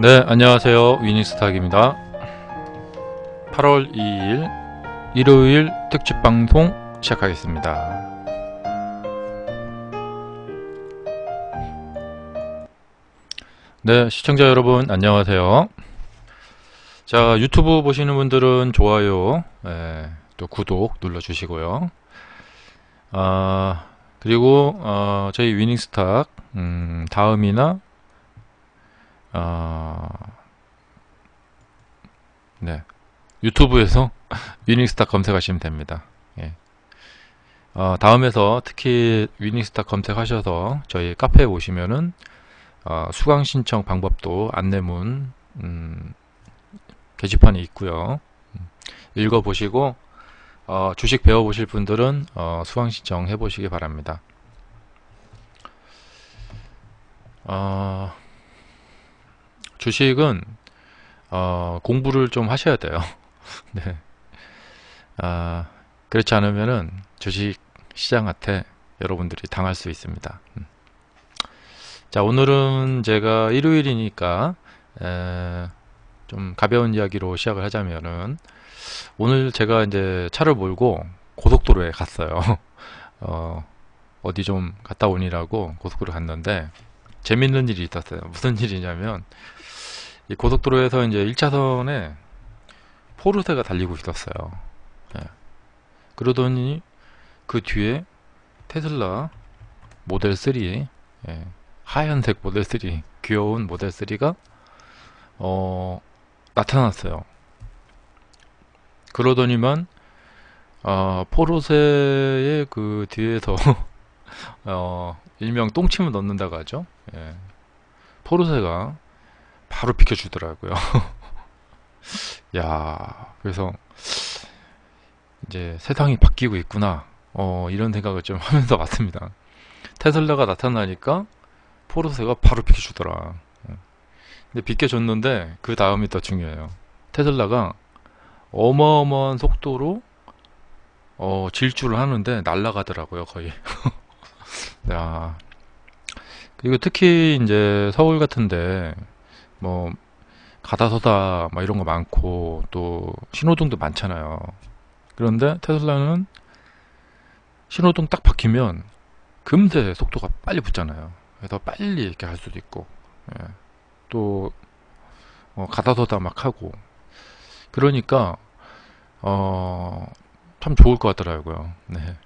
네, 안녕하세요. 위닝스탁입니다. 8월 2일 일요일 특집 방송 시작하겠습니다. 네, 시청자 여러분 안녕하세요. 자, 유튜브 보시는 분들은 좋아요, 또 구독 눌러주시고요. 그리고 저희 위닝스탁 다음이나 네, 유튜브에서 위닝스탁 검색하시면 됩니다. 예. 다음에서 특히 위닝스탁 검색하셔서 저희 카페에 오시면은 수강 신청 방법도 안내문 게시판이 있고요. 읽어보시고 주식 배워보실 분들은 수강 신청 해보시기 바랍니다. 주식은 공부를 좀 하셔야 돼요. 네. 그렇지 않으면은 주식 시장한테 여러분들이 당할 수 있습니다. 자, 오늘은 제가 일요일이니까 좀 가벼운 이야기로 시작을 하자면은, 오늘 제가 이제 차를 몰고 고속도로에 갔어요. 어디 좀 갔다 오니라고 고속도로 갔는데 재밌는 일이 있었어요. 무슨 일이냐면, 이 고속도로에서 이제 1차선에 포르쉐가 달리고 있었어요. 예. 그러더니 그 뒤에 테슬라 모델 3, 예, 하얀색 모델 3, 귀여운 모델 3가 나타났어요. 그러더니만 포르쉐의 그 뒤에서 일명 똥침을 넣는다고 하죠. 예. 포르쉐가 바로 비켜주더라고요. 야, 그래서 이제 세상이 바뀌고 있구나. 이런 생각을 좀 하면서 왔습니다. 테슬라가 나타나니까 포르쉐가 바로 비켜주더라. 근데 비켜줬는데 그 다음이 더 중요해요. 테슬라가 어마어마한 속도로 질주를 하는데 날아가더라고요, 거의. 야, 그리고 특히 이제 서울 같은데 뭐 가다서다 막 이런 거 많고 또 신호등도 많잖아요. 그런데 테슬라는 신호등 딱 박히면 금세 속도가 빨리 붙잖아요. 그래서 빨리 이렇게 할 수도 있고, 예. 또 가다서다 막 하고, 그러니까 참 좋을 것 같더라고요. 네.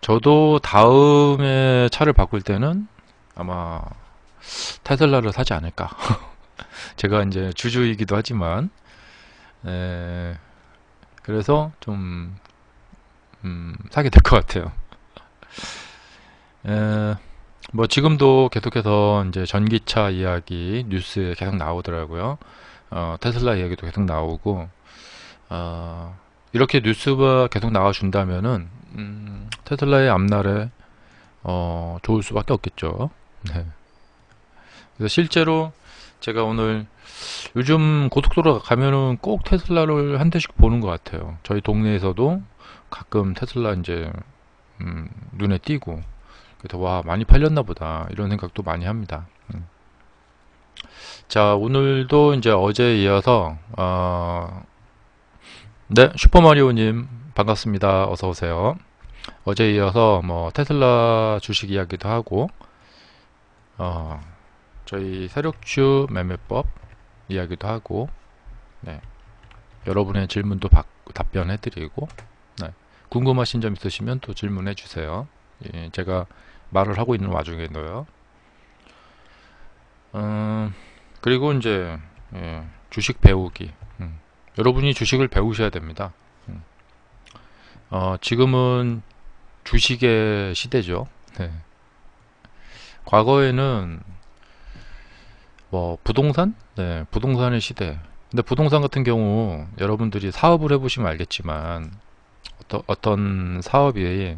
저도 다음에 차를 바꿀 때는 아마 테슬라를 사지 않을까. 제가 이제 주주이기도 하지만, 그래서 좀 사게 될 것 같아요. 뭐 지금도 계속해서 이제 전기차 이야기 뉴스에 계속 나오더라고요. 테슬라 이야기도 계속 나오고, 이렇게 뉴스가 계속 나와준다면은 테슬라의 앞날에 좋을 수밖에 없겠죠. 네. 그래서 실제로 제가 오늘 요즘 고속도로 가면은 꼭 테슬라를 한 대씩 보는 것 같아요. 저희 동네에서도 가끔 테슬라 이제 눈에 띄고, 그래서 와, 많이 팔렸나 보다 이런 생각도 많이 합니다. 자, 오늘도 이제 어제에 이어서 네, 슈퍼마리오님 반갑습니다. 어서 오세요. 어제에 이어서 뭐 테슬라 주식 이야기도 하고 저희 세력주 매매법 이야기도 하고, 네, 여러분의 질문도 답변해드리고, 네, 궁금하신 점 있으시면 또 질문해 주세요. 예, 제가 말을 하고 있는 와중에도요. 그리고 이제 주식 배우기. 여러분이 주식을 배우셔야 됩니다. 지금은 주식의 시대죠. 네. 과거에는 뭐 부동산? 네, 부동산의 시대. 근데 부동산 같은 경우 여러분들이 사업을 해보시면 알겠지만 어떤 사업이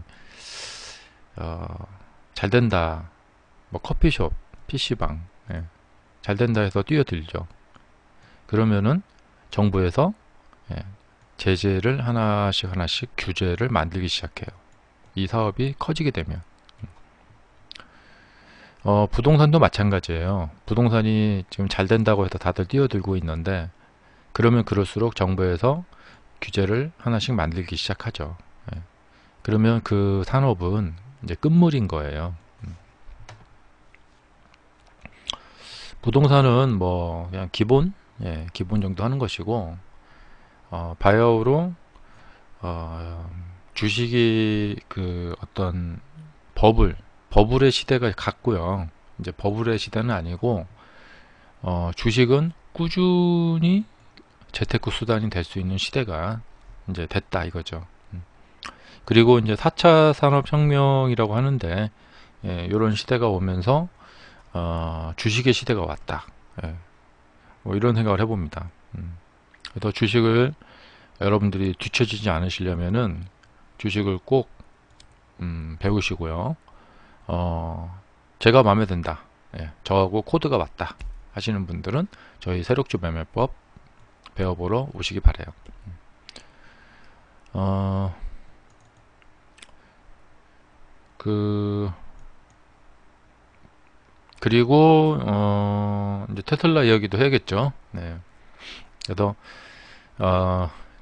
잘 된다, 뭐 커피숍, PC방, 예, 잘 된다 해서 뛰어들죠. 그러면은 정부에서 제재를 하나씩 하나씩 규제를 만들기 시작해요. 이 사업이 커지게 되면. 부동산도 마찬가지예요. 부동산이 지금 잘 된다고 해서 다들 뛰어들고 있는데, 그러면 그럴수록 정부에서 규제를 하나씩 만들기 시작하죠. 예. 그러면 그 산업은 이제 끝물인 거예요. 부동산은 뭐 그냥 기본, 기본 정도 하는 것이고, 바이아우로 주식이 그 어떤 버블의 시대가 갔고요. 이제 버블의 시대는 아니고, 주식은 꾸준히 재테크 수단이 될 수 있는 시대가 이제 됐다 이거죠. 그리고 이제 4차 산업혁명이라고 하는데, 이런 시대가 오면서 주식의 시대가 왔다. 뭐 이런 생각을 해봅니다. 그래서 주식을 여러분들이 뒤처지지 않으시려면은 주식을 꼭 배우시고요. 제가 마음에 든다. 저하고 코드가 맞다 하시는 분들은 저희 세력주 매매법 배워보러 오시기 바래요. 그리고 이제 테슬라 이야기도 해야겠죠. 네. 그래서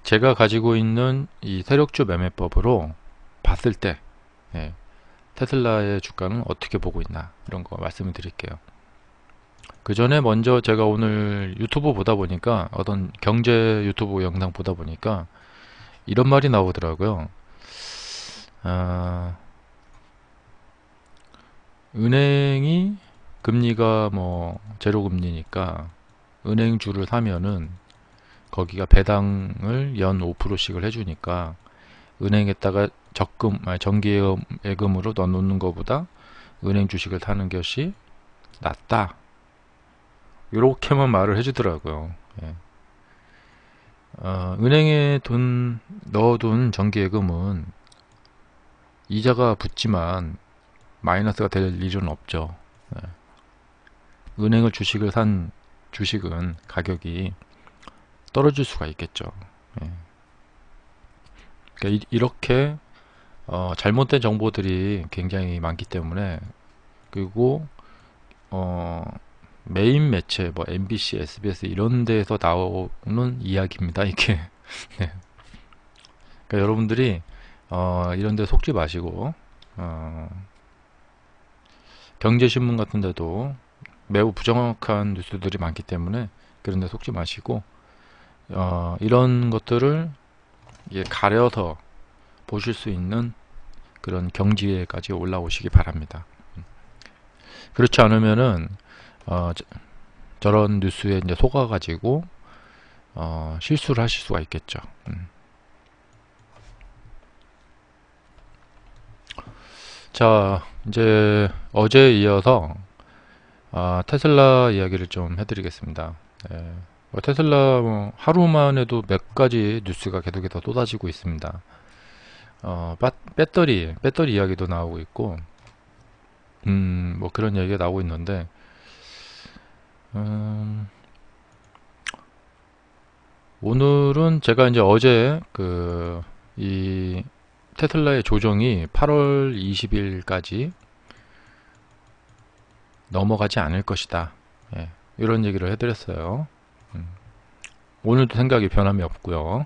제가 가지고 있는 이 세력주 매매법으로 봤을 때 테슬라의 주가는 어떻게 보고 있나 이런 거 말씀을 드릴게요. 그 전에 먼저 제가 오늘 유튜브 보다 보니까 어떤 경제 유튜브 영상 보다 보니까 이런 말이 나오더라고요. 은행이 금리가 뭐 제로 금리니까 은행주를 사면은 거기가 배당을 연 5%씩을 해주니까 은행에다가 정기예금으로 넣어놓는 것보다 은행 주식을 사는 것이 낫다. 이렇게만 말을 해주더라고요. 은행에 넣어둔 정기예금은 이자가 붙지만 마이너스가 될 일은 없죠. 은행을 주식을 산 주식은 가격이 떨어질 수가 있겠죠. 그러니까 이렇게 잘못된 정보들이 굉장히 많기 때문에, 그리고 메인 매체 뭐 MBC, SBS 이런 데에서 나오는 이야기입니다. 이게 네. 그러니까 여러분들이 이런 데 속지 마시고 경제신문 같은 데도 매우 부정확한 뉴스들이 많기 때문에 그런 데 속지 마시고 이런 것들을 가려서 보실 수 있는 그런 경지에까지 올라오시기 바랍니다. 그렇지 않으면은 저런 뉴스에 이제 속아가지고 실수를 하실 수가 있겠죠. 자, 이제 어제에 이어서 테슬라 이야기를 좀 해드리겠습니다. 테슬라 뭐 하루만 해도 몇 가지 뉴스가 계속해서 쏟아지고 있습니다. 배터리 이야기도 나오고 있고, 뭐 그런 얘기가 나오고 있는데, 오늘은 제가 이제 어제 이 테슬라의 조정이 8월 20일까지 넘어가지 않을 것이다. 이런 얘기를 해드렸어요. 오늘도 생각이 변함이 없고요.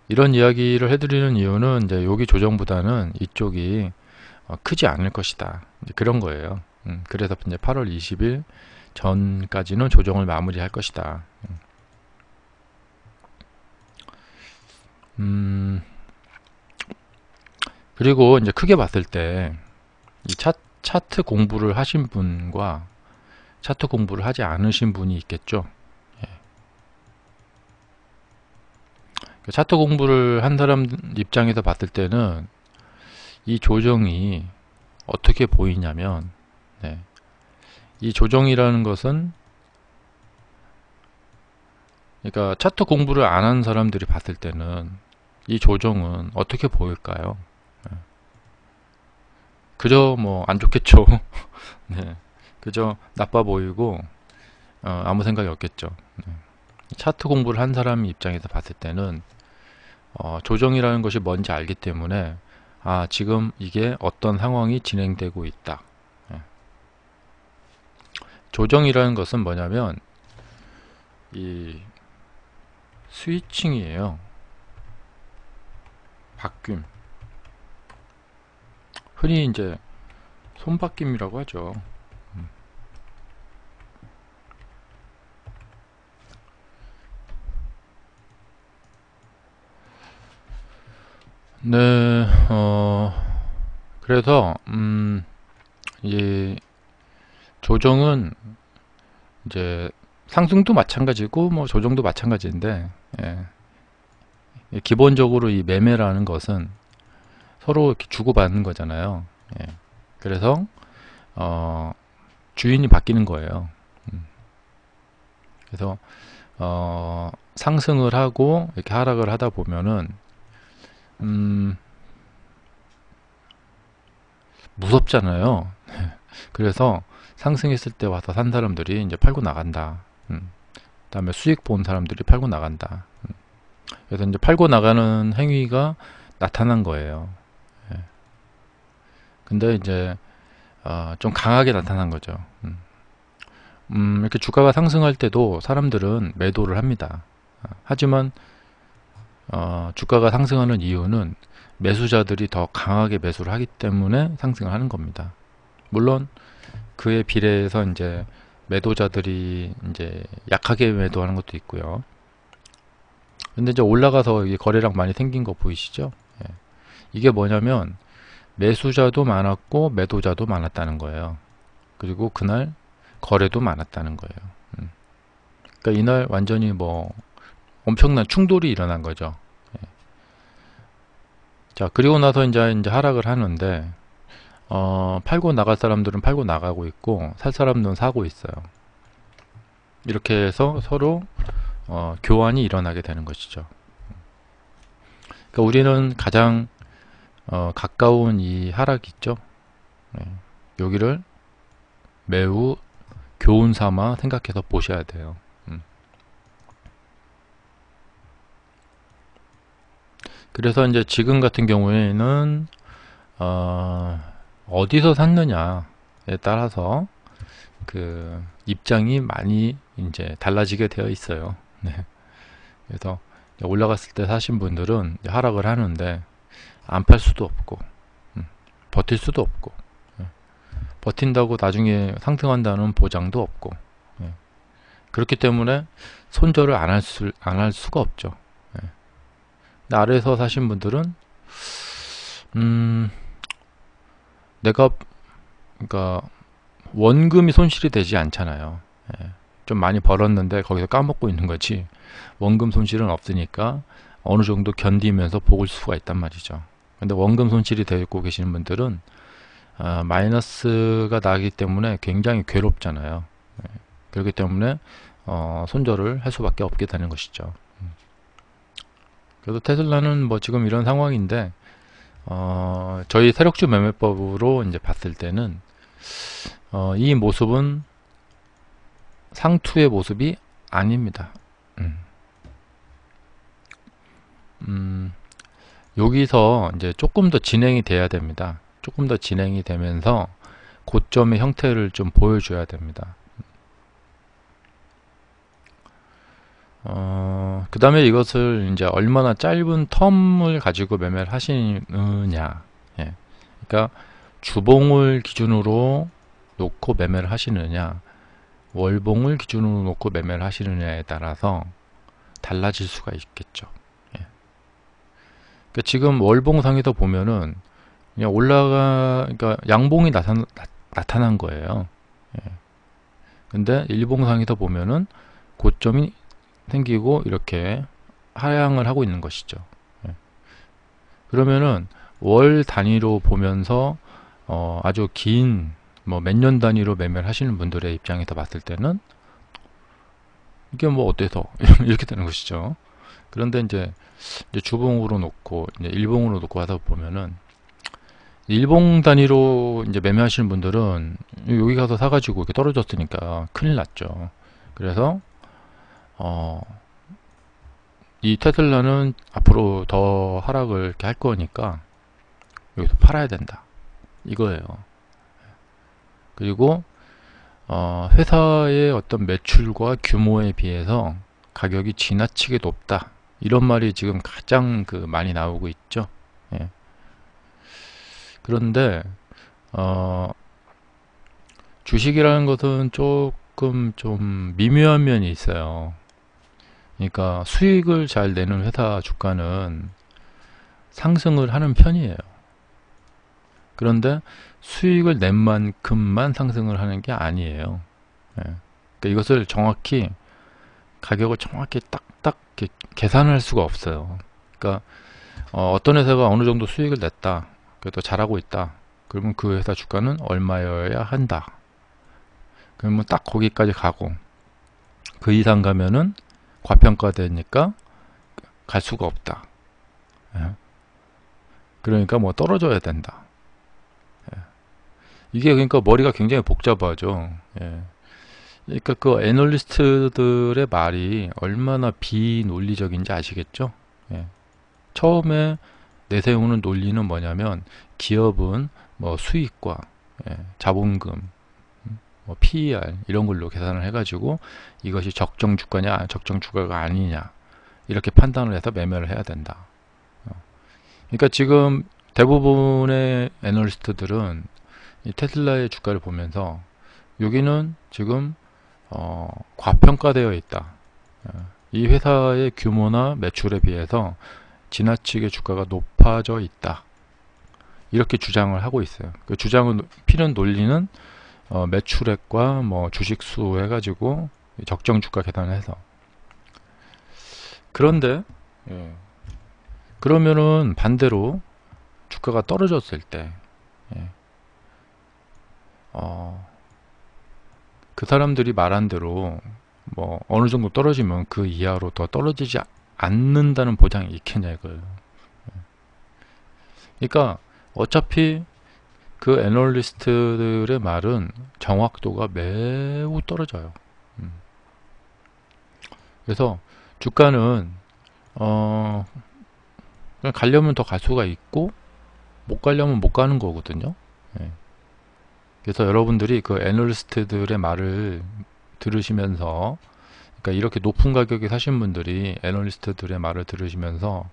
이런 이야기를 해드리는 이유는 이제 여기 조정보다는 이쪽이 크지 않을 것이다. 그런 거예요. 그래서 이제 8월 20일 전까지는 조정을 마무리할 것이다. 그리고 이제 크게 봤을 때 이 차트 공부를 하신 분과 차트 공부를 하지 않으신 분이 있겠죠. 차트 공부를 한 사람 입장에서 봤을 때는 이 조정이 어떻게 보이냐면, 이 조정이라는 것은, 그러니까 차트 공부를 안 한 사람들이 봤을 때는 이 조정은 어떻게 보일까요? 그저 뭐 안 좋겠죠. 그저 나빠 보이고 아무 생각이 없겠죠. 차트 공부를 한 사람 입장에서 봤을 때는 조정이라는 것이 뭔지 알기 때문에 지금 이게 어떤 상황이 진행되고 있다. 조정이라는 것은 뭐냐면 이 스위칭이에요. 바뀜. 흔히 이제 손바뀜이라고 하죠. 네, 그래서 이 조정은 이제 상승도 마찬가지고 뭐 조정도 마찬가지인데, 예, 기본적으로 이 매매라는 것은 서로 이렇게 주고받는 거잖아요. 예, 그래서 주인이 바뀌는 거예요. 그래서 상승을 하고 이렇게 하락을 하다 보면은 무섭잖아요. 그래서 상승했을 때 와서 산 사람들이 이제 팔고 나간다. 그다음에 수익 본 사람들이 팔고 나간다. 그래서 이제 팔고 나가는 행위가 나타난 거예요. 예. 근데 이제 좀 강하게 나타난 거죠. 이렇게 주가가 상승할 때도 사람들은 매도를 합니다. 하지만 주가가 상승하는 이유는 매수자들이 더 강하게 매수를 하기 때문에 상승을 하는 겁니다. 물론 그에 비례해서 이제 매도자들이 이제 약하게 매도하는 것도 있고요. 근데 이제 올라가서 이게 거래량 많이 생긴 거 보이시죠? 예. 이게 뭐냐면 매수자도 많았고 매도자도 많았다는 거예요. 그리고 그날 거래도 많았다는 거예요. 그러니까 이날 완전히 뭐 엄청난 충돌이 일어난 거죠. 예. 자, 그리고 나서 이제 하락을 하는데 팔고 나갈 사람들은 팔고 나가고 있고 살 사람들은 사고 있어요. 이렇게 해서 서로 교환이 일어나게 되는 것이죠. 그러니까 우리는 가장 가까운 이 하락 있죠. 네. 여기를 매우 교훈 삼아 생각해서 보셔야 돼요. 그래서 이제 지금 같은 경우에는 어디서 샀느냐에 따라서 그 입장이 많이 이제 달라지게 되어 있어요. 네. 그래서 올라갔을 때 사신 분들은 하락을 하는데 안 팔 수도 없고 버틸 수도 없고 버틴다고 나중에 상승한다는 보장도 없고 그렇기 때문에 손절을 안 할 수가 없죠. 근데 아래에서 사신 분들은 내가 그러니까 원금이 손실이 되지 않잖아요. 좀 많이 벌었는데 거기서 까먹고 있는 거지 원금 손실은 없으니까 어느 정도 견디면서 보을 수가 있단 말이죠. 근데 원금 손실이 되고 계시는 분들은 마이너스가 나기 때문에 굉장히 괴롭잖아요. 그렇기 때문에 손절을 할 수밖에 없게 되는 것이죠. 그래서 테슬라는 뭐 지금 이런 상황인데 저희 세력주 매매법으로 이제 봤을 때는 이 모습은 상투의 모습이 아닙니다. 여기서 이제 조금 더 진행이 돼야 됩니다. 조금 더 진행이 되면서 고점의 형태를 좀 보여줘야 됩니다. 그 다음에 이것을 이제 얼마나 짧은 텀을 가지고 매매를 하시느냐. 예. 그러니까 주봉을 기준으로 놓고 매매를 하시느냐, 월봉을 기준으로 놓고 매매를 하시느냐에 따라서 달라질 수가 있겠죠. 예. 그러니까 지금 월봉상에서 보면은 그냥 그러니까 양봉이 나타난 거예요. 예. 근데 일봉상에서 보면은 고점이 생기고 이렇게 하향을 하고 있는 것이죠. 예. 그러면은 월 단위로 보면서 아주 긴 뭐 몇 년 단위로 매매를 하시는 분들의 입장에서 봤을 때는 이게 뭐 어때서 이렇게 되는 것이죠. 그런데 이제 주봉으로 놓고 이제 일봉으로 놓고 하다 보면은 일봉 단위로 이제 매매하시는 분들은 여기 가서 사가지고 이렇게 떨어졌으니까 큰일 났죠. 그래서 이 테슬라는 앞으로 더 하락을 이렇게 할 거니까 여기서 팔아야 된다 이거예요. 그리고 회사의 어떤 매출과 규모에 비해서 가격이 지나치게 높다. 이런 말이 지금 가장 많이 나오고 있죠. 예. 그런데 주식이라는 것은 조금 좀 미묘한 면이 있어요. 그러니까 수익을 잘 내는 회사 주가는 상승을 하는 편이에요. 그런데 수익을 낸 만큼만 상승을 하는 게 아니에요. 예. 그러니까 이것을 정확히 가격을 정확히 딱딱 계산할 수가 없어요. 그러니까 어떤 회사가 어느 정도 수익을 냈다, 그래도 잘하고 있다, 그러면 그 회사 주가는 얼마여야 한다. 그러면 딱 거기까지 가고 그 이상 가면은 과평가되니까 갈 수가 없다. 예. 그러니까 뭐 떨어져야 된다. 예. 이게 그러니까 머리가 굉장히 복잡하죠. 예. 그러니까 그 애널리스트들의 말이 얼마나 비논리적인지 아시겠죠? 예. 처음에 내세우는 논리는 뭐냐면 기업은 뭐 수익과 자본금, 뭐 PER 이런 걸로 계산을 해가지고 이것이 적정 주가냐 적정 주가가 아니냐 이렇게 판단을 해서 매매를 해야 된다. 그러니까 지금 대부분의 애널리스트들은 이 테슬라의 주가를 보면서 여기는 지금 과평가되어 있다. 이 회사의 규모나 매출에 비해서 지나치게 주가가 높아져 있다. 이렇게 주장을 하고 있어요. 그 주장을 피는 논리는 매출액과 뭐 주식수 해가지고 적정 주가 계산해서. 그런데 그러면은 반대로 주가가 떨어졌을 때 그 사람들이 말한 대로 뭐 어느 정도 떨어지면 그 이하로 더 떨어지지 않는다는 보장이 있겠냐 이거예요. 그러니까 어차피 그 애널리스트들의 말은 정확도가 매우 떨어져요. 그래서 주가는 그냥 가려면 더 갈 수가 있고 못 가려면 못 가는 거거든요. 그래서 여러분들이 그 애널리스트들의 말을 들으시면서, 그러니까 이렇게 높은 가격에 사신 분들이 애널리스트들의 말을 들으시면서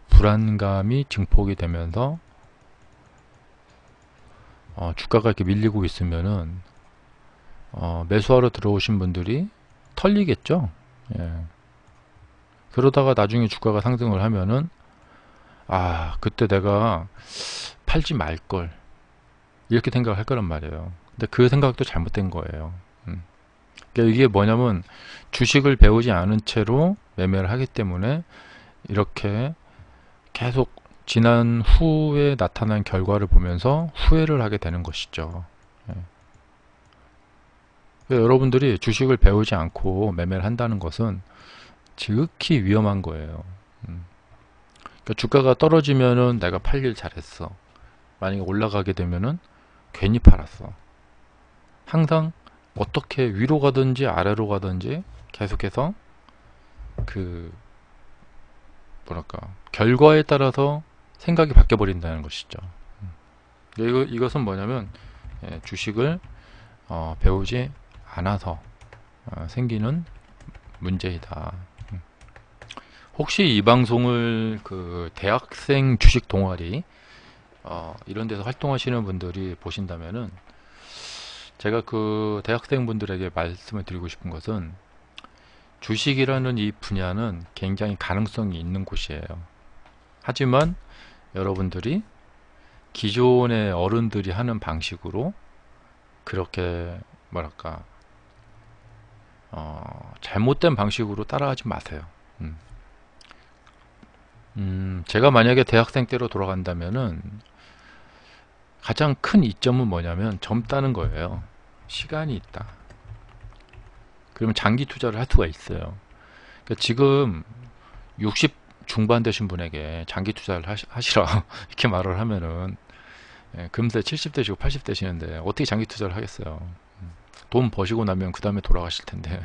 불안감이 증폭이 되면서 주가가 이렇게 밀리고 있으면은 매수하러 들어오신 분들이 털리겠죠. 예. 그러다가 나중에 주가가 상승을 하면은 그때 내가 팔지 말걸 이렇게 생각을 할 거란 말이에요. 근데 그 생각도 잘못된 거예요. 그러니까 이게 뭐냐면 주식을 배우지 않은 채로 매매를 하기 때문에 이렇게 계속 지난 후에 나타난 결과를 보면서 후회를 하게 되는 것이죠. 그러니까 여러분들이 주식을 배우지 않고 매매를 한다는 것은 지극히 위험한 거예요. 그러니까 주가가 떨어지면은 내가 팔길 잘했어. 만약에 올라가게 되면은 괜히 팔았어. 항상 어떻게 위로 가든지 아래로 가든지 계속해서 그 뭐랄까 결과에 따라서 생각이 바뀌어 버린다는 것이죠. 이것은 뭐냐면 주식을 배우지 않아서 생기는 문제이다. 혹시 이 방송을 그 대학생 주식 동아리 이런 데서 활동하시는 분들이 보신다면은 제가 그 대학생 분들에게 말씀을 드리고 싶은 것은 주식이라는 이 분야는 굉장히 가능성이 있는 곳이에요. 하지만 여러분들이 기존의 어른들이 하는 방식으로 그렇게 뭐랄까 잘못된 방식으로 따라하지 마세요. 제가 만약에 대학생 때로 돌아간다면은 가장 큰 이점은 뭐냐면 젊다는 거예요. 시간이 있다. 그러면 장기 투자를 할 수가 있어요. 그러니까 지금 60 중반 되신 분에게 장기 투자를 하시라 이렇게 말을 하면은 금세 70 되시고 80 되시는데 어떻게 장기 투자를 하겠어요. 돈 버시고 나면 그 다음에 돌아가실 텐데.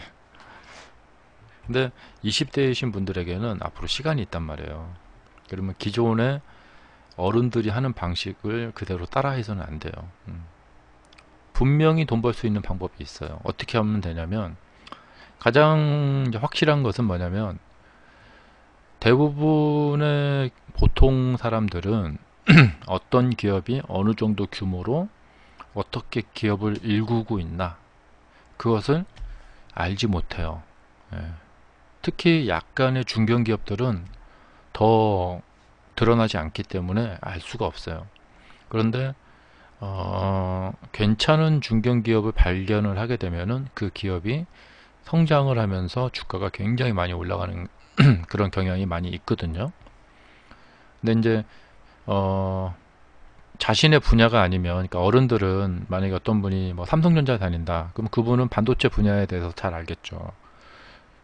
근데 20대이신 분들에게는 앞으로 시간이 있단 말이에요. 그러면 기존의 어른들이 하는 방식을 그대로 따라해서는 안 돼요. 분명히 돈 벌 수 있는 방법이 있어요. 어떻게 하면 되냐면, 가장 이제 확실한 것은 뭐냐면, 대부분의 보통 사람들은 어떤 기업이 어느 정도 규모로 어떻게 기업을 일구고 있나, 그것을 알지 못해요. 예. 특히 약간의 중견기업들은 더 드러나지 않기 때문에 알 수가 없어요. 그런데 괜찮은 중견기업을 발견을 하게 되면은 그 기업이 성장을 하면서 주가가 굉장히 많이 올라가는 그런 경향이 많이 있거든요. 근데 이제 자신의 분야가 아니면, 그러니까 어른들은 만약에 어떤 분이 뭐 삼성전자 다닌다, 그럼 그분은 반도체 분야에 대해서 잘 알겠죠.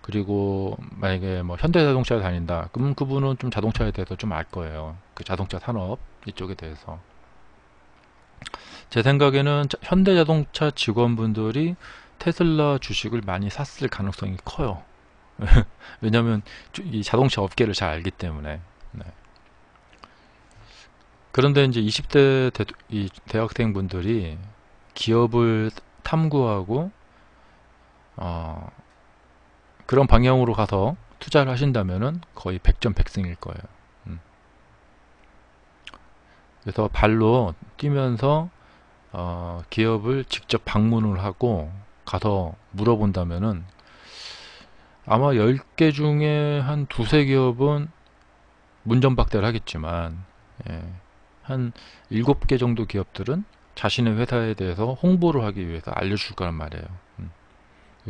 그리고 만약에 뭐 현대자동차에 다닌다, 그럼 그분은 좀 자동차에 대해서 좀 알 거예요. 그 자동차 산업 이쪽에 대해서. 제 생각에는 현대자동차 직원분들이 테슬라 주식을 많이 샀을 가능성이 커요. 왜냐하면 이 자동차 업계를 잘 알기 때문에. 네. 그런데 이제 20대 이 대학생분들이 기업을 탐구하고 그런 방향으로 가서 투자를 하신다면은 거의 100점 100승일 거예요. 그래서 발로 뛰면서 기업을 직접 방문을 하고 가서 물어본다면은 아마 10개 중에 한 두세 기업은 문전박대를 하겠지만, 예, 한 7개 정도 기업들은 자신의 회사에 대해서 홍보를 하기 위해서 알려줄 거란 말이에요.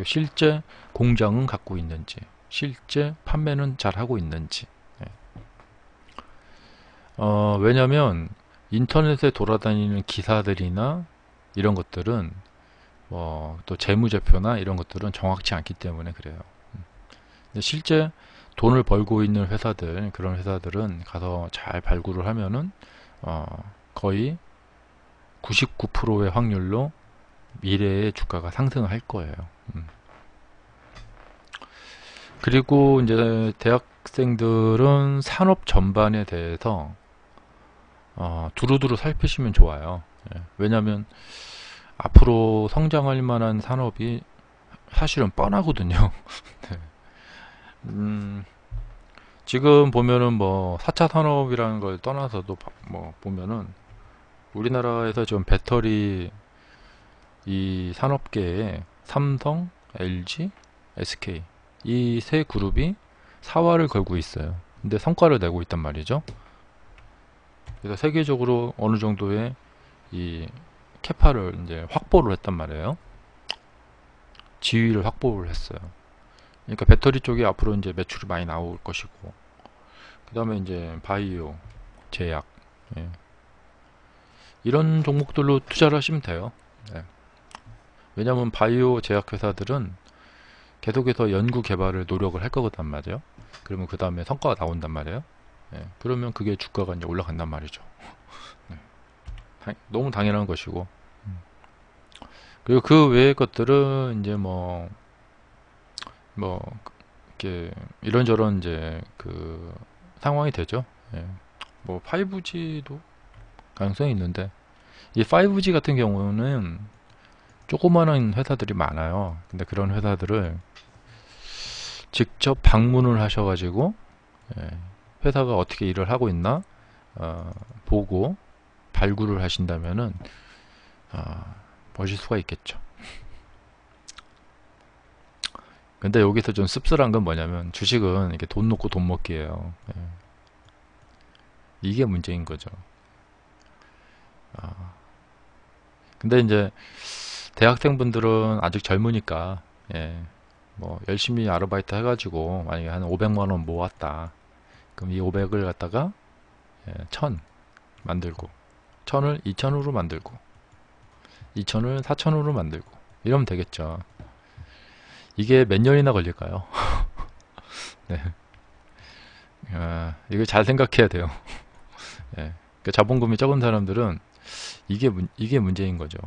실제 공장은 갖고 있는지, 실제 판매는 잘 하고 있는지. 예. 왜냐면 인터넷에 돌아다니는 기사들이나 이런 것들은 또 재무제표나 이런 것들은 정확치 않기 때문에 그래요. 근데 실제 돈을 벌고 있는 회사들, 그런 회사들은 가서 잘 발굴을 하면은 거의 99%의 확률로 미래의 주가가 상승할 거예요. 그리고 이제 대학생들은 산업 전반에 대해서 두루두루 살피시면 좋아요. 예, 왜냐하면 앞으로 성장할 만한 산업이 사실은 뻔하거든요. 네. 지금 보면은 뭐 4차 산업이라는 걸 떠나서도 뭐 보면은 우리나라에서 지금 배터리 이 산업계에 삼성, LG, SK 이 세 그룹이 사활을 걸고 있어요. 근데 성과를 내고 있단 말이죠. 그래서 세계적으로 어느 정도의 이 캐파를 이제 확보를 했단 말이에요. 지위를 확보를 했어요. 그러니까 배터리 쪽이 앞으로 이제 매출이 많이 나올 것이고, 그 다음에 이제 바이오, 제약, 예. 이런 종목들로 투자를 하시면 돼요. 예. 왜냐하면 바이오 제약 회사들은 계속해서 연구 개발을 노력을 할 거단 말이에요. 그러면 그 다음에 성과가 나온단 말이에요. 예. 그러면 그게 주가가 이제 올라간단 말이죠. 네. 너무 당연한 것이고. 그리고 그 외의 것들은 이제 뭐 이렇게 이런저런 이제 그 상황이 되죠. 예. 뭐 5G도 가능성이 있는데, 이 5G 같은 경우는 조그마한 회사들이 많아요. 근데 그런 회사들을 직접 방문을 하셔가지고, 예, 회사가 어떻게 일을 하고 있나 보고 발굴을 하신다면은 보실 수가 있겠죠. 근데 여기서 좀 씁쓸한 건 뭐냐면, 주식은 이렇게 돈 놓고 돈 먹기예요. 예. 이게 문제인 거죠. 근데 이제 대학생분들은 아직 젊으니까, 예, 뭐 열심히 아르바이트 해가지고 만약에 한 500만 원 모았다. 그럼 이 500을 갖다가 1000 만들고, 1000을 2000으로 만들고, 2000을 4000으로 만들고, 이러면 되겠죠. 이게 몇 년이나 걸릴까요? 네. 이거 잘 생각해야 돼요. 예. 그 자본금이 적은 사람들은 이게 문제인 거죠.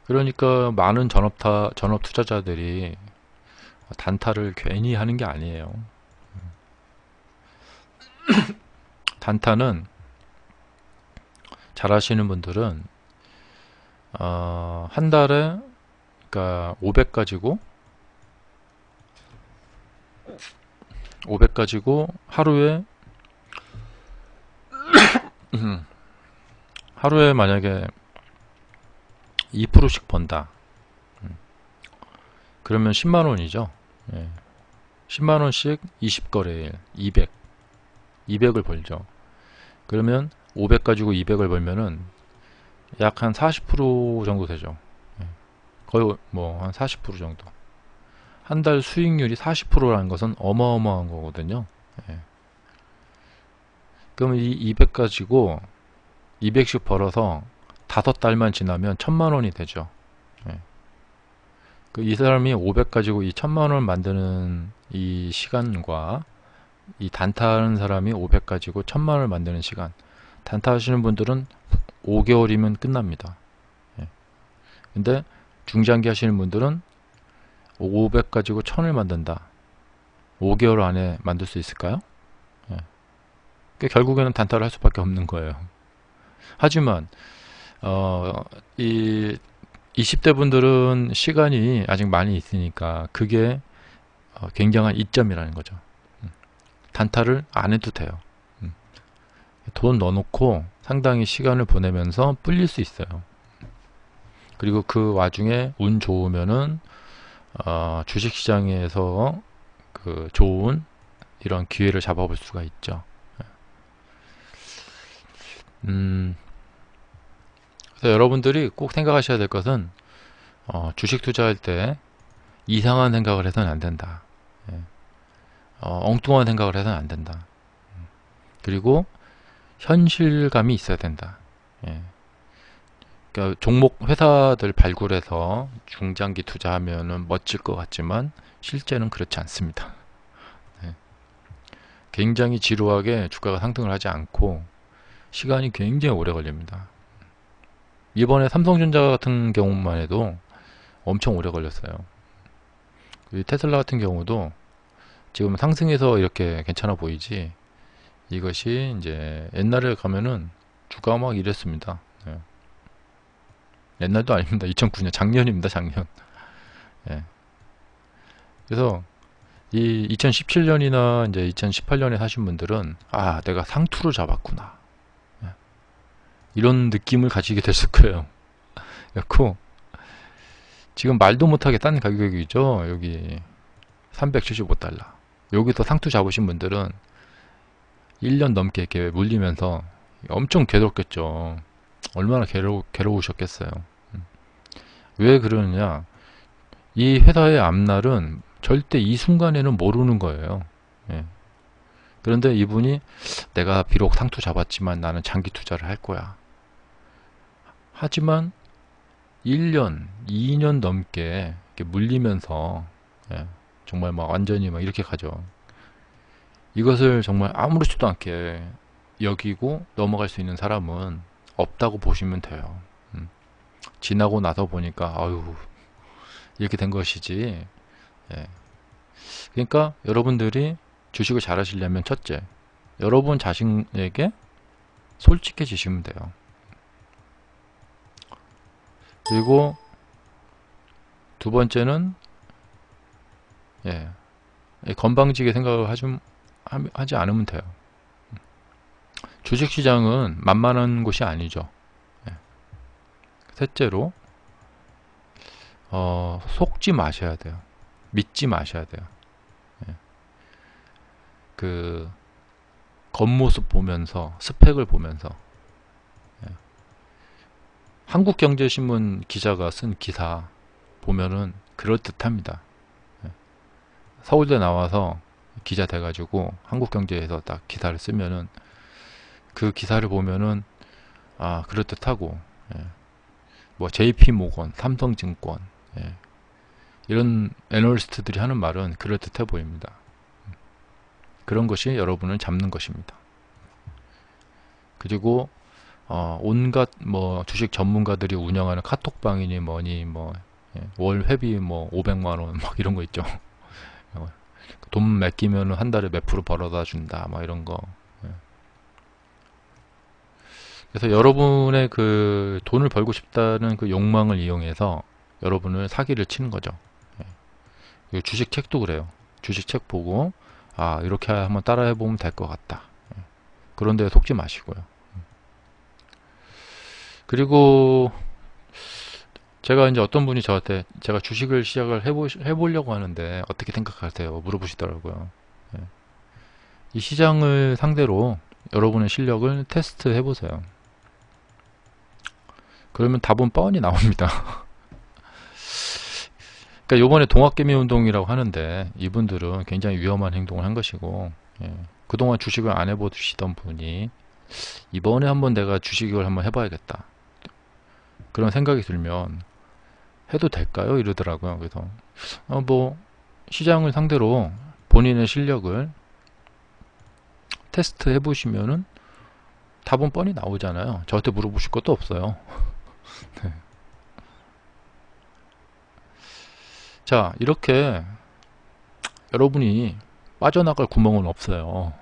그러니까 많은 전업 투자자들이 단타를 괜히 하는 게 아니에요. 단타는 잘 하시는 분들은 한 달에 그러니까 500 가지고 하루에 만약에 2%씩 번다. 그러면 10만원이죠. 예. 10만원씩 20거래일 200을 벌죠. 그러면 500 가지고 200을 벌면은 약 한 40% 정도 되죠. 예. 거의 뭐 한 40% 정도. 한 달 수익률이 40%라는 것은 어마어마한 거거든요. 예. 그럼 이 200 가지고 200씩 벌어서 5달만 지나면 1000만원이 되죠. 예. 이 사람이 500 가지고 이 1000만원을 만드는 이 시간과 이 단타하는 사람이 500 가지고 1000만원을 만드는 시간, 단타 하시는 분들은 5개월이면 끝납니다. 예. 근데 중장기 하시는 분들은 500 가지고 1000을 만든다. 5개월 안에 만들 수 있을까요? 예. 그러니까 결국에는 단타를 할 수밖에 없는 거예요. 하지만 이 20대 분들은 시간이 아직 많이 있으니까 그게 굉장한 이점이라는 거죠. 단타를 안 해도 돼요. 돈 넣어놓고 상당히 시간을 보내면서 불릴 수 있어요. 그리고 그 와중에 운 좋으면은 주식시장에서 그 좋은 이런 기회를 잡아볼 수가 있죠. 그래서 여러분들이 꼭 생각하셔야 될 것은 주식 투자할 때 이상한 생각을 해서는 안 된다. 예. 엉뚱한 생각을 해서는 안 된다. 그리고 현실감이 있어야 된다. 예. 그러니까 종목 회사들 발굴해서 중장기 투자하면은 멋질 것 같지만 실제는 그렇지 않습니다. 예. 굉장히 지루하게 주가가 상승을 하지 않고 시간이 굉장히 오래 걸립니다. 이번에 삼성전자 같은 경우만 해도 엄청 오래 걸렸어요. 테슬라 같은 경우도 지금 상승해서 이렇게 괜찮아 보이지, 이것이 이제 옛날에 가면은 주가가 막 이랬습니다. 예. 옛날도 아닙니다. 2009년 작년입니다. 작년. 예. 그래서 이 2017년이나 이제 2018년에 사신 분들은 내가 상투를 잡았구나, 예. 이런 느낌을 가지게 됐을 거예요. 그래서 지금 말도 못하게 딴 가격이죠. 여기 375달러. 여기서 상투 잡으신 분들은 1년 넘게 이렇게 물리면서 엄청 괴롭겠죠. 얼마나 괴로우셨겠어요. 왜 그러느냐, 이 회사의 앞날은 절대 이 순간에는 모르는 거예요. 예. 그런데 이분이 내가 비록 상투 잡았지만 나는 장기 투자를 할 거야. 하지만 1년, 2년 넘게 이렇게 물리면서, 예, 정말 막 완전히 막 이렇게 가죠. 이것을 정말 아무렇지도 않게 여기고 넘어갈 수 있는 사람은 없다고 보시면 돼요. 지나고 나서 보니까 아유, 이렇게 된 것이지. 예. 그러니까 여러분들이 주식을 잘 하시려면 첫째, 여러분 자신에게 솔직해지시면 돼요. 그리고 두 번째는, 예, 건방지게 생각을 하지 않으면 돼요. 주식시장은 만만한 곳이 아니죠. 예. 셋째로 속지 마셔야 돼요. 믿지 마셔야 돼요. 예. 그 겉모습 보면서, 스펙을 보면서, 예. 한국경제신문 기자가 쓴 기사 보면은 그럴듯합니다. 예. 서울대 나와서 기자 돼가지고 한국경제에서 딱 기사를 쓰면은 그 기사를 보면은 그럴듯하고, 예. 뭐 JP모건, 삼성증권, 예. 이런 애널리스트들이 하는 말은 그럴듯해 보입니다. 그런 것이 여러분을 잡는 것입니다. 그리고 온갖 뭐 주식 전문가들이 운영하는 카톡방이니 뭐니 월 회비 500만원 막 이런 거 있죠. 돈 맡기면 한 달에 몇 프로 벌어다 준다 막 이런 거. 그래서 여러분의 그 돈을 벌고 싶다는 그 욕망을 이용해서 여러분을 사기를 치는 거죠. 예. 주식 책도 그래요. 주식 책 보고 아 이렇게 한번 따라해 보면 될 것 같다. 예. 그런데 속지 마시고요. 그리고 제가 이제 어떤 분이 저한테 제가 주식을 시작을 해보려고 하는데 어떻게 생각하세요? 물어보시더라고요. 예. 이 시장을 상대로 여러분의 실력을 테스트 해보세요. 그러면 답은 뻔히 나옵니다. 그러니까 요번에 동학개미 운동이라고 하는데 이분들은 굉장히 위험한 행동을 한 것이고, 예. 그동안 주식을 안 해보시던 분이 이번에 한번 내가 주식을 한번 해봐야겠다 그런 생각이 들면 해도 될까요? 이러더라고요. 그래서 뭐 시장을 상대로 본인의 실력을 테스트 해보시면은 답은 뻔히 나오잖아요. 저한테 물어보실 것도 없어요. 네. 자, 이렇게 여러분이 빠져나갈 구멍은 없어요.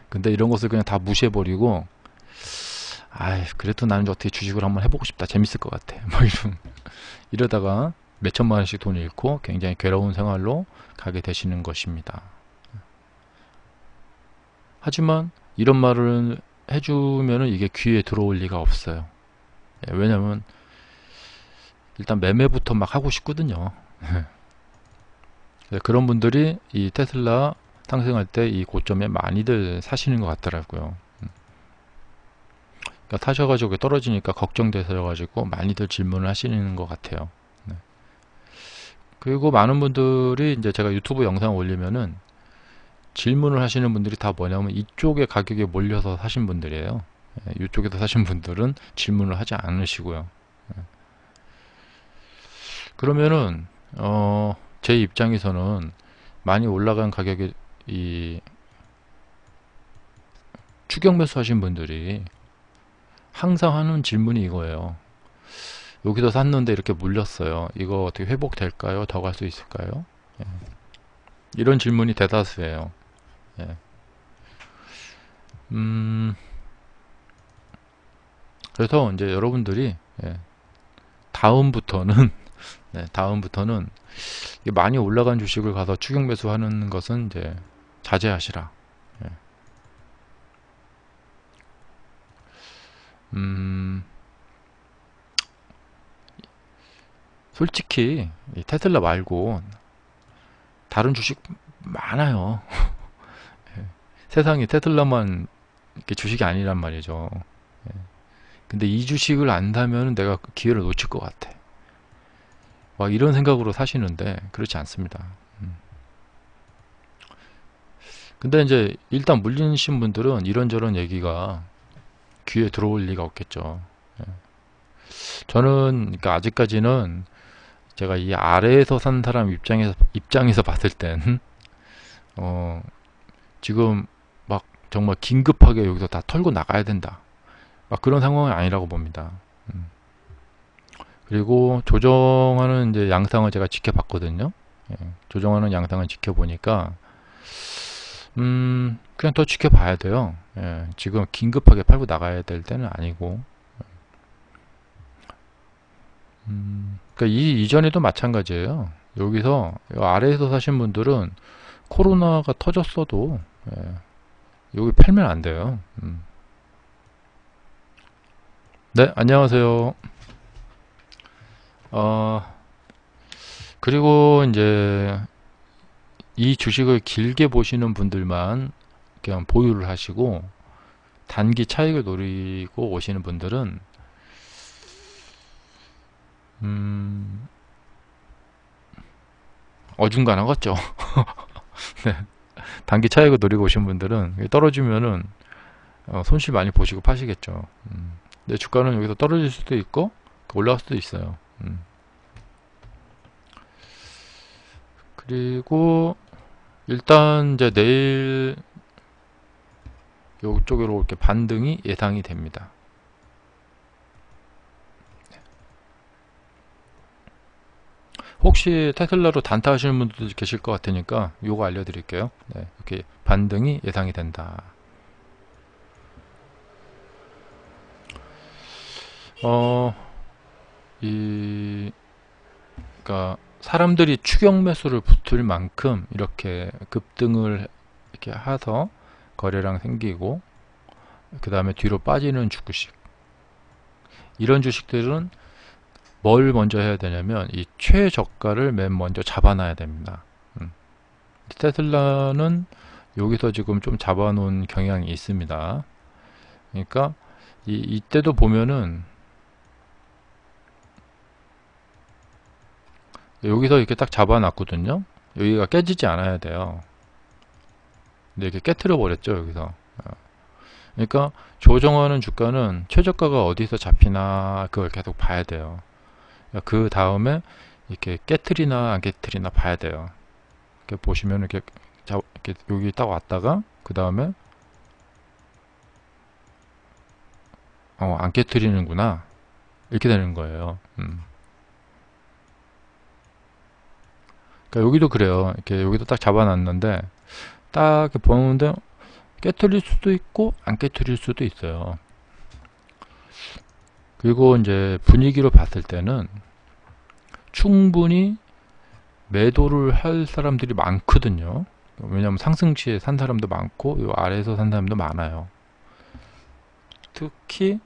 근데 이런 것을 그냥 다 무시해버리고 아이 그래도 나는 어떻게 주식을 한번 해보고 싶다. 재밌을 것 같아. 뭐 이러다가 몇천만 원씩 돈을 잃고 굉장히 괴로운 생활로 가게 되시는 것입니다. 하지만 이런 말을 해주면은 이게 귀에 들어올 리가 없어요. 왜냐면 일단 매매부터 막 하고 싶거든요. 그런 분들이 이 테슬라 상승할 때 이 고점에 많이들 사시는 것 같더라고요. 그러니까 사셔가지고 떨어지니까 걱정되셔가지고 많이들 질문을 하시는 것 같아요. 네. 그리고 많은 분들이 이제 제가 유튜브 영상 올리면은 질문을 하시는 분들이 다 뭐냐면 이쪽의 가격에 몰려서 사신 분들이에요. 이쪽에서 사신 분들은 질문을 하지 않으시고요. 그러면은 제 입장에서는 많이 올라간 가격에 이 추격 매수 하신 분들이 항상 하는 질문이 이거예요. 여기서 샀는데 이렇게 물렸어요. 이거 어떻게 회복될까요? 더 갈 수 있을까요? 예. 이런 질문이 대다수예요. 예. 그래서 이제 여러분들이 예. 다음부터는 네, 다음부터는 많이 올라간 주식을 가서 추격 매수하는 것은 이제 자제하시라. 예. 솔직히 이 테슬라 말고 다른 주식 많아요. 예. 세상에 테슬라만 이렇게 주식이 아니란 말이죠. 예. 근데 이 주식을 안다면 내가 그 기회를 놓칠 것 같아. 막 이런 생각으로 사시는데 그렇지 않습니다. 근데 이제 일단 물리신 분들은 이런저런 얘기가 귀에 들어올 리가 없겠죠. 예. 저는 그러니까 아직까지는 제가 이 아래에서 산 사람 입장에서 봤을 땐 지금 막 정말 긴급하게 여기서 다 털고 나가야 된다. 막 그런 상황은 아니라고 봅니다. 그리고 조정하는 이제 양상을 제가 지켜봤거든요. 예, 조정하는 양상을 지켜보니까 그냥 더 지켜봐야 돼요. 예, 지금 긴급하게 팔고 나가야 될 때는 아니고 그러니까 이 이전에도 마찬가지예요. 여기서 아래에서 사신 분들은 코로나가 터졌어도 예, 여기 팔면 안 돼요. 네, 안녕하세요. 그리고 이제 이 주식을 길게 보시는 분들만 그냥 보유를 하시고 단기 차익을 노리고 오시는 분들은 어중간하겠죠. 네. 단기 차익을 노리고 오신 분들은 떨어지면은 손실 많이 보시고 파시겠죠. 근데 주가는 여기서 떨어질 수도 있고 올라갈 수도 있어요. 그리고 일단 이제 내일 이쪽으로 이렇게 반등이 예상이 됩니다. 혹시 테슬라로 단타 하시는 분들도 계실 것 같으니까 요거 알려드릴게요. 네, 이렇게 반등이 예상이 된다. 어, 이, 그러니까 사람들이 추격 매수를 붙을 만큼 이렇게 급등을 이렇게 해서 거래량 생기고 그 다음에 뒤로 빠지는 주식, 이런 주식들은 뭘 먼저 해야 되냐면 이 최저가를 맨 먼저 잡아놔야 됩니다. 테슬라는 여기서 지금 좀 잡아놓은 경향이 있습니다. 그러니까 이때도 보면은 여기서 이렇게 딱 잡아놨거든요. 여기가 깨지지 않아야 돼요. 근데 이렇게 깨트려 버렸죠, 여기서. 그러니까 조정하는 주가는 최저가가 어디서 잡히나 그걸 계속 봐야 돼요. 그 다음에 이렇게 깨트리나 안 깨트리나 봐야 돼요. 이렇게 보시면 이렇게 여기 딱 왔다가 그 다음에 안 깨트리는구나, 이렇게 되는 거예요. 그러니까 여기도 그래요. 이렇게 여기도 딱 잡아놨는데 딱 이렇게 보는데 깨트릴 수도 있고 안 깨트릴 수도 있어요. 그리고 이제 분위기로 봤을 때는 충분히 매도를 할 사람들이 많거든요. 왜냐하면 상승시에 산 사람도 많고 이 아래에서 산 사람도 많아요. 특히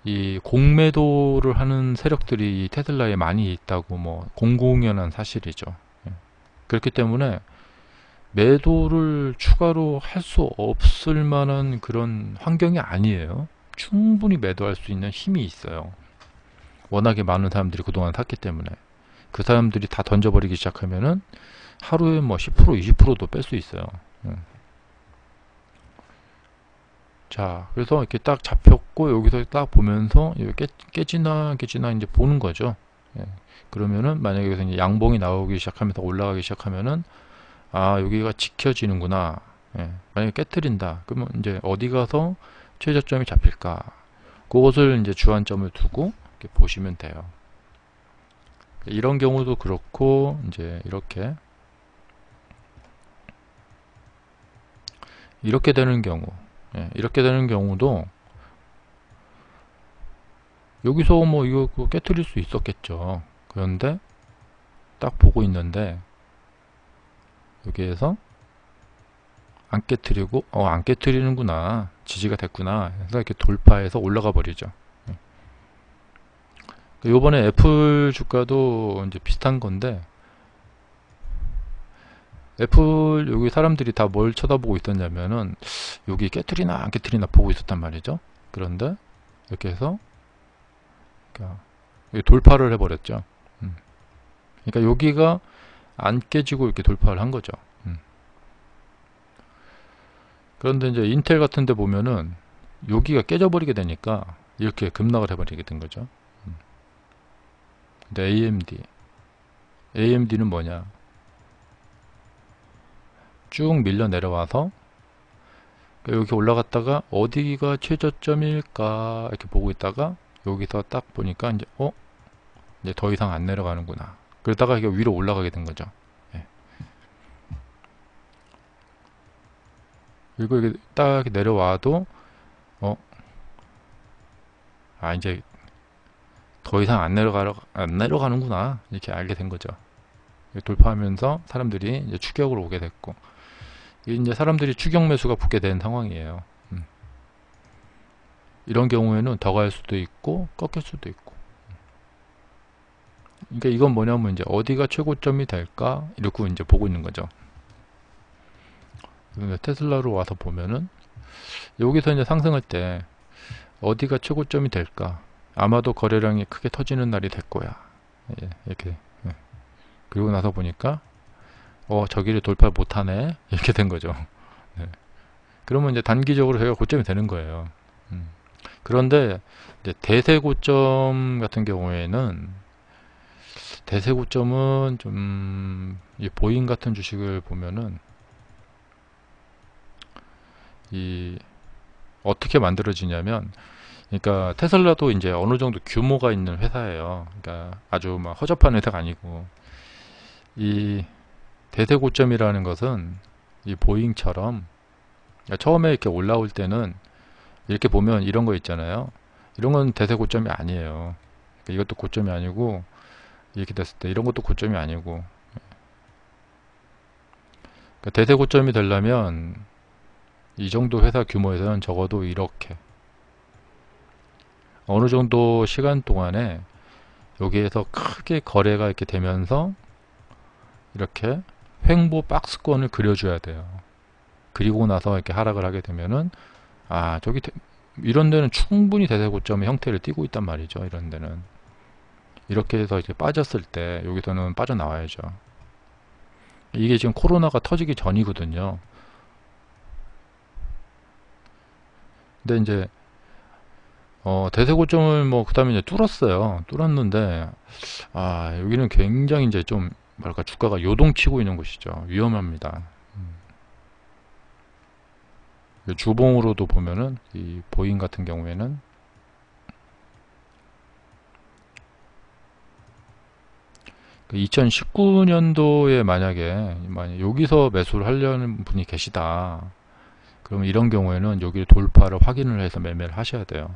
이 공매도를 하는 세력들이 테슬라에 많이 있다고 뭐 공공연한 사실이죠. 그렇기 때문에 매도를 추가로 할 수 없을 만한 그런 환경이 아니에요. 충분히 매도할 수 있는 힘이 있어요. 워낙에 많은 사람들이 그동안 샀기 때문에. 그 사람들이 다 던져버리기 시작하면은 하루에 뭐 10% 20%도 뺄 수 있어요. 자, 그래서 이렇게 딱 잡혔고 여기서 딱 보면서 깨지나 깨지나 이제 보는 거죠. 그러면은 만약에 여기서 이제 양봉이 나오기 시작하면서 올라가기 시작하면은 여기가 지켜지는구나. 만약에 깨트린다, 그러면 이제 어디 가서 최저점이 잡힐까, 그것을 이제 주안점을 두고 이렇게 보시면 돼요. 이런 경우도 그렇고 이제 이렇게 되는 경우, 이렇게 되는 경우도 여기서 뭐 이거 깨트릴 수 있었겠죠. 그런데 딱 보고 있는데 여기에서 안 깨트리고 안 깨트리는구나, 지지가 됐구나 해서 이렇게 돌파해서 올라가 버리죠. 요번에 애플 주가도 이제 비슷한 건데, 애플 여기 사람들이 다 뭘 쳐다보고 있었냐면은 여기 깨트리나 안 깨트리나 보고 있었단 말이죠. 그런데 이렇게 해서 돌파를 해버렸죠. 그러니까 여기가 안 깨지고 이렇게 돌파를 한 거죠. 그런데 이제 인텔 같은 데 보면은 여기가 깨져버리게 되니까 이렇게 급락을 해버리게 된 거죠. 근데 AMD는 뭐냐, 쭉 밀려 내려와서 여기 올라갔다가 어디가 최저점일까 이렇게 보고 있다가 여기서 딱 보니까 이제 더 이상 안 내려가는구나, 그러다가 이게 위로 올라가게 된 거죠. 그리고 이게 딱 내려와도 이제 더 이상 안 내려가는구나, 이렇게 알게 된 거죠. 돌파하면서 사람들이 이제 추격으로 오게 됐고, 이제 사람들이 추격 매수가 붙게 된 상황이에요. 이런 경우에는 더 갈 수도 있고 꺾일 수도 있고. 그러니까 이건 뭐냐면 이제 어디가 최고점이 될까 이렇게 이제 보고 있는 거죠. 테슬라로 와서 보면은 여기서 이제 상승할 때 어디가 최고점이 될까, 아마도 거래량이 크게 터지는 날이 될 거야. 이렇게. 그리고 나서 보니까 저기를 돌파 못하네, 이렇게 된 거죠. 그러면 이제 단기적으로 저희가 고점이 되는 거예요. 그런데 이제 대세 고점 같은 경우에는, 대세 고점은 좀 이 보잉 같은 주식을 보면은 어떻게 만들어지냐면, 그러니까 테슬라도 이제 어느 정도 규모가 있는 회사예요. 그러니까 아주 막 허접한 회사가 아니고, 이 대세 고점이라는 것은 이 보잉처럼 처음에 이렇게 올라올 때는 이렇게 보면 이런 거 있잖아요. 이런 건 대세 고점이 아니에요. 그러니까 이것도 고점이 아니고, 이렇게 됐을 때 이런 것도 고점이 아니고, 그러니까 대세 고점이 되려면 이 정도 회사 규모에서는 적어도 이렇게 어느 정도 시간 동안에 여기에서 크게 거래가 이렇게 되면서 이렇게 횡보 박스권을 그려줘야 돼요. 그리고 나서 이렇게 하락을 하게 되면은 저기 이런 데는 충분히 대세 고점의 형태를 띠고 있단 말이죠. 이런 데는 이렇게 해서 이제 빠졌을 때 여기서는 빠져나와야죠. 이게 지금 코로나가 터지기 전이거든요. 근데 이제 대세 고점을 뭐 그다음에 이제 뚫었는데 여기는 굉장히 이제 좀 뭐랄까 주가가 요동치고 있는 곳이죠. 위험합니다. 주봉으로도 보면은 이 보잉 같은 경우에는 2019년도에 만약에 여기서 매수를 하려는 분이 계시다. 그러면 이런 경우에는 여기 돌파를 확인을 해서 매매를 하셔야 돼요.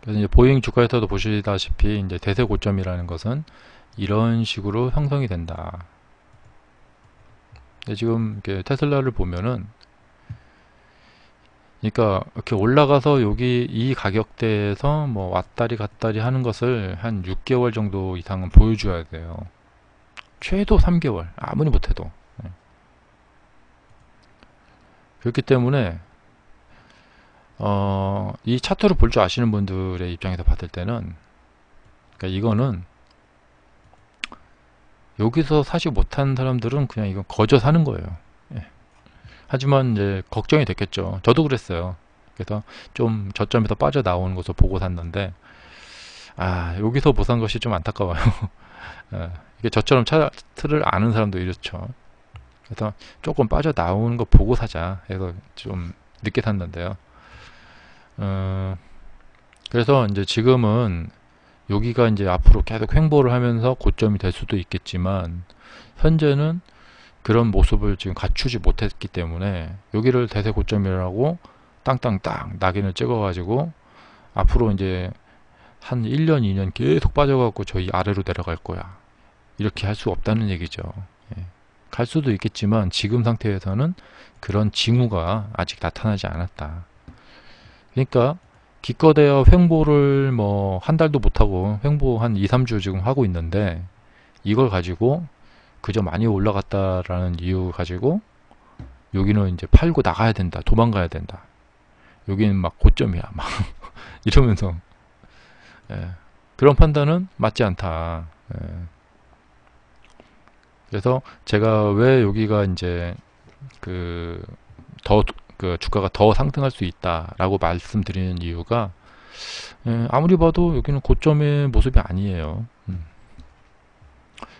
그래서 이제 보잉 주가에서도 보시다시피 이제 대세 고점이라는 것은 이런 식으로 형성이 된다. 지금 이렇게 테슬라를 보면은, 그러니까 이렇게 올라가서 여기 이 가격대에서 뭐 왔다리 갔다리 하는 것을 한 6개월 정도 이상은 보여줘야 돼요. 최소 3개월, 아무리 못해도. 그렇기 때문에 이 차트를 볼 줄 아시는 분들의 입장에서 봤을 때는, 그러니까 이거는 여기서 사지 못한 사람들은 그냥 이건 거저 사는 거예요. 하지만 이제 걱정이 됐겠죠. 저도 그랬어요. 그래서 좀 저점에서 빠져나오는 것을 보고 샀는데 여기서 못 산 것이 좀 안타까워요. 이게 저처럼 차트를 아는 사람도 이렇죠. 그래서 조금 빠져나오는 거 보고 사자 해서 좀 늦게 샀는데요. 그래서 이제 지금은 여기가 이제 앞으로 계속 횡보를 하면서 고점이 될 수도 있겠지만, 현재는 그런 모습을 지금 갖추지 못했기 때문에 여기를 대세 고점이라고 땅땅땅 낙인을 찍어 가지고 앞으로 이제 한 1년 2년 계속 빠져갖고 저희 아래로 내려갈 거야, 이렇게 할 수 없다는 얘기죠. 갈 수도 있겠지만 지금 상태에서는 그런 징후가 아직 나타나지 않았다. 그러니까 기껏해야 횡보를 뭐 한 달도 못하고 횡보 한 2, 3주 지금 하고 있는데, 이걸 가지고 그저 많이 올라갔다라는 이유 가지고 여기는 이제 팔고 나가야 된다, 도망가야 된다, 여기는 막 고점이야 막 이러면서 그런 판단은 맞지 않다. 그래서 제가 왜 여기가 이제 그 주가가 더 상승할 수 있다라고 말씀드리는 이유가, 아무리 봐도 여기는 고점의 모습이 아니에요.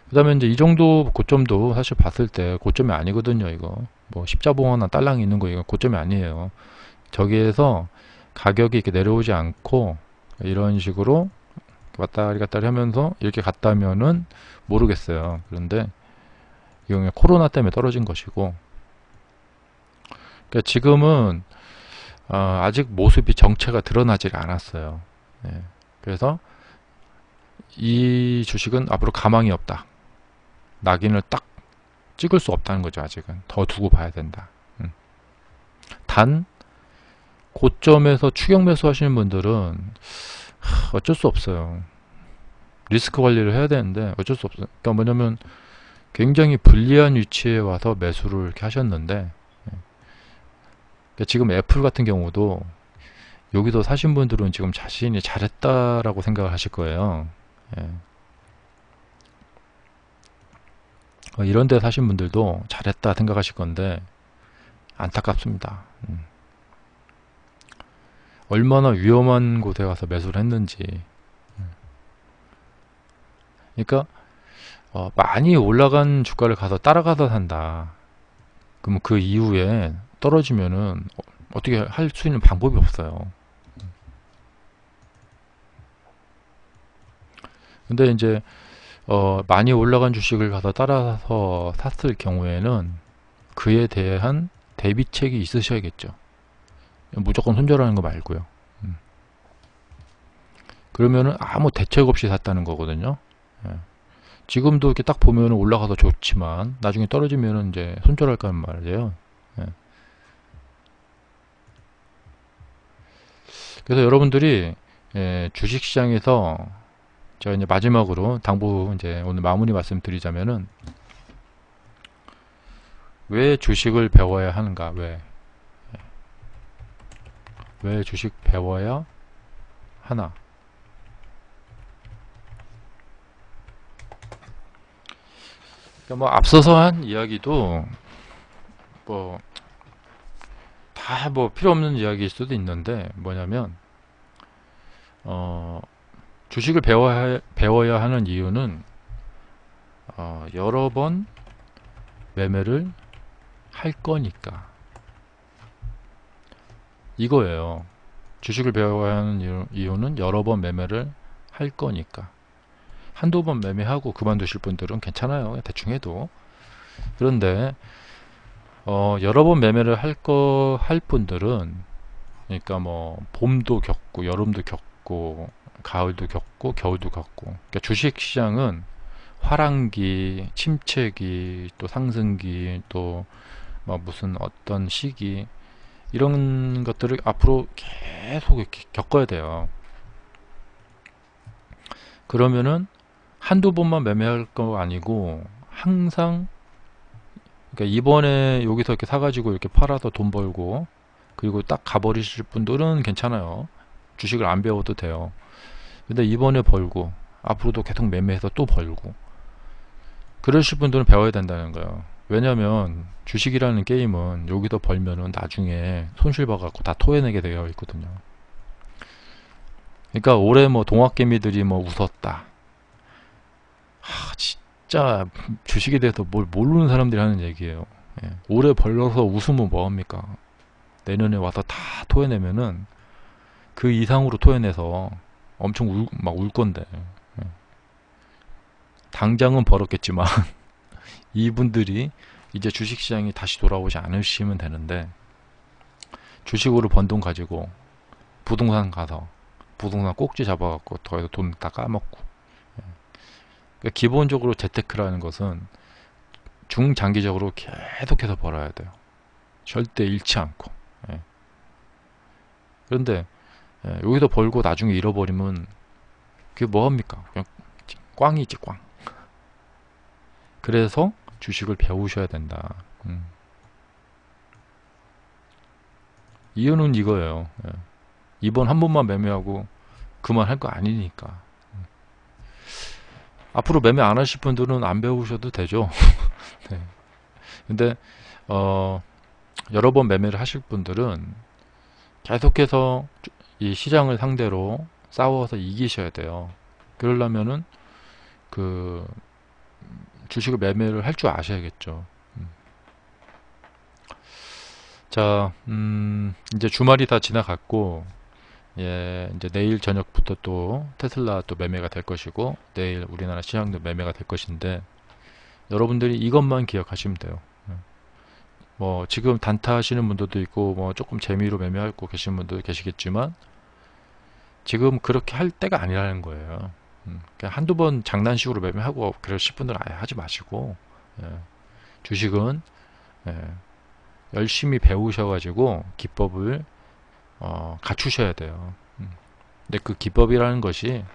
그 다음에 이제 이 정도 고점도 사실 봤을 때 고점이 아니거든요. 이거 뭐 십자봉 딸랑이 있는 거 이거 고점이 아니에요. 저기에서 가격이 이렇게 내려오지 않고 이런 식으로 왔다리 갔다리 하면서 이렇게 갔다면은 모르겠어요. 그런데 이건 그냥 코로나 때문에 떨어진 것이고, 그러니까 지금은 아직 모습이 정체가 드러나지 않았어요. 그래서 이 주식은 앞으로 가망이 없다, 낙인을 딱 찍을 수 없다는 거죠. 아직은 더 두고 봐야 된다. 단 고점에서 추격 매수 하시는 분들은 어쩔 수 없어요. 리스크 관리를 해야 되는데 어쩔 수 없어요. 그러니까 뭐냐면 굉장히 불리한 위치에 와서 매수를 이렇게 하셨는데, 그러니까 지금 애플 같은 경우도 여기서 사신 분들은 지금 자신이 잘했다라고 생각을 하실 거예요. 이런 데 사신 분들도 잘했다 생각하실 건데 안타깝습니다. 얼마나 위험한 곳에 가서 매수를 했는지. 그러니까 많이 올라간 주가를 가서 따라가서 산다. 그러면 그 이후에 떨어지면은 어떻게 할 수 있는 방법이 없어요. 근데 이제 많이 올라간 주식을 가서 따라서 샀을 경우에는 그에 대한 대비책이 있으셔야겠죠. 무조건 손절하는 거 말고요. 그러면은 아무 대책 없이 샀다는 거거든요. 예. 지금도 이렇게 딱 보면 올라가서 좋지만 나중에 떨어지면은 이제 손절할까 말이에요. 예. 그래서 여러분들이 주식시장에서 제가 이제 마지막으로 당부 이제 오늘 마무리 말씀드리자면은 왜 주식을 배워야 하는가? 왜 주식 배워야 하나? 그러니까 뭐 앞서서 한 이야기도 뭐 다 뭐 필요 없는 이야기일 수도 있는데 뭐냐면 주식을 배워야 하는 이유는 여러 번 매매를 할 거니까 이거예요. 주식을 배워야 하는 이유는 여러 번 매매를 할 거니까. 한두 번 매매하고 그만두실 분들은 괜찮아요. 대충 해도. 그런데 여러 번 매매를 할 분들은 그러니까 뭐 봄도 겪고 여름도 겪고 가을도 겪고 겨울도 겪고 그러니까 주식 시장은 화랑기, 침체기, 또 상승기, 또 뭐 무슨 어떤 시기 이런 것들을 앞으로 계속 이렇게 겪어야 돼요. 그러면은 한두 번만 매매할 거 아니고 항상 그러니까 이번에 여기서 이렇게 사가지고 이렇게 팔아서 돈 벌고 그리고 딱 가버리실 분들은 괜찮아요. 주식을 안 배워도 돼요. 근데 이번에 벌고 앞으로도 계속 매매해서 또 벌고 그러실 분들은 배워야 된다는 거예요. 왜냐면 주식이라는 게임은 여기서 벌면은 나중에 손실 봐갖고 다 토해내게 되어 있거든요. 그러니까 올해 뭐 동학개미들이 뭐 웃었다. 진짜 주식에 대해서 뭘 모르는 사람들이 하는 얘기예요. 예. 올해 벌러서 웃으면 뭐합니까? 내년에 와서 다 토해내면은 그 이상으로 토해내서 엄청 막 울 건데. 예. 당장은 벌었겠지만 이분들이 이제 주식시장이 다시 돌아오지 않으시면 되는데 주식으로 번 돈 가지고 부동산 가서 부동산 꼭지 잡아갖고 더해서 돈 다 까먹고 그러니까 기본적으로 재테크라는 것은 중장기적으로 계속해서 벌어야 돼요. 절대 잃지 않고. 예. 그런데 여기서 벌고 나중에 잃어버리면 그게 뭐합니까? 그냥 꽝이지 꽝. 그래서 주식을 배우셔야 된다. 이유는 이거예요. 예. 이번 한 번만 매매하고 그만할 거 아니니까. 앞으로 매매 안 하실 분들은 안 배우셔도 되죠. 네. 근데 여러 번 매매를 하실 분들은 계속해서 이 시장을 상대로 싸워서 이기셔야 돼요. 그러려면은 그 주식을 매매를 할 줄 아셔야겠죠. 자, 이제 주말이 다 지나갔고, 예, 이제 내일 저녁부터 또 테슬라 또 매매가 될 것이고, 내일 우리나라 시장도 매매가 될 것인데, 여러분들이 이것만 기억하시면 돼요. 뭐, 지금 단타 하시는 분들도 있고, 뭐, 조금 재미로 매매하고 계시는 분도 계시겠지만, 지금 그렇게 할 때가 아니라는 거예요. 그냥 한두 번 장난식으로 매매하고 그러실 분들은 아예 하지 마시고, 예, 주식은, 예, 열심히 배우셔가지고 기법을 갖추셔야 돼요. 근데 그 기법이라는 것이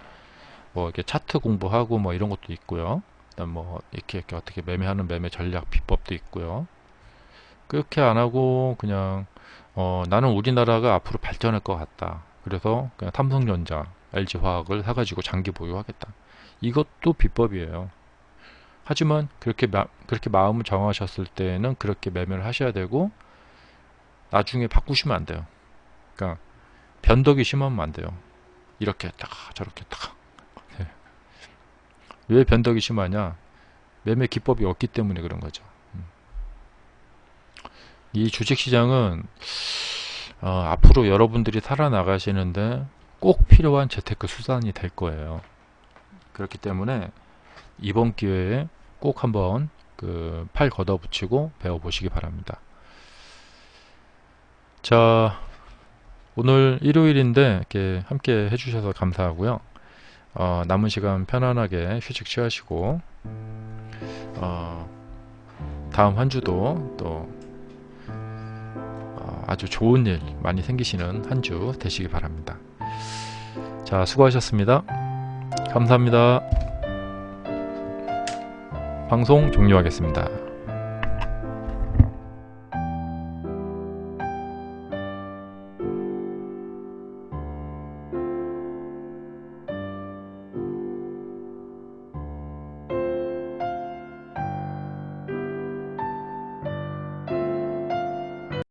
뭐 이렇게 차트 공부하고 뭐 이런 것도 있고요. 그다음 뭐 이렇게 어떻게 매매하는 매매 전략 비법도 있고요. 그렇게 안 하고 그냥 나는 우리나라가 앞으로 발전할 것 같다. 그래서 그냥 삼성전자, LG화학을 사가지고 장기 보유하겠다. 이것도 비법이에요. 하지만 그렇게 마음을 정하셨을 때는 그렇게 매매를 하셔야 되고 나중에 바꾸시면 안 돼요. 그러니까 변덕이 심하면 안 돼요. 이렇게 했다가 저렇게 했다가. 네. 왜 변덕이 심하냐? 매매 기법이 없기 때문에 그런 거죠. 이 주식시장은 앞으로 여러분들이 살아나가시는데 꼭 필요한 재테크 수단이 될 거예요. 그렇기 때문에 이번 기회에 꼭 한번 그 팔 걷어붙이고 배워보시기 바랍니다. 자, 오늘 일요일인데 이렇게 함께 해주셔서 감사하고요. 남은 시간 편안하게 휴식 취하시고 다음 한 주도 또 아주 좋은 일 많이 생기시는 한 주 되시기 바랍니다. 자, 수고하셨습니다. 감사합니다. 방송 종료하겠습니다.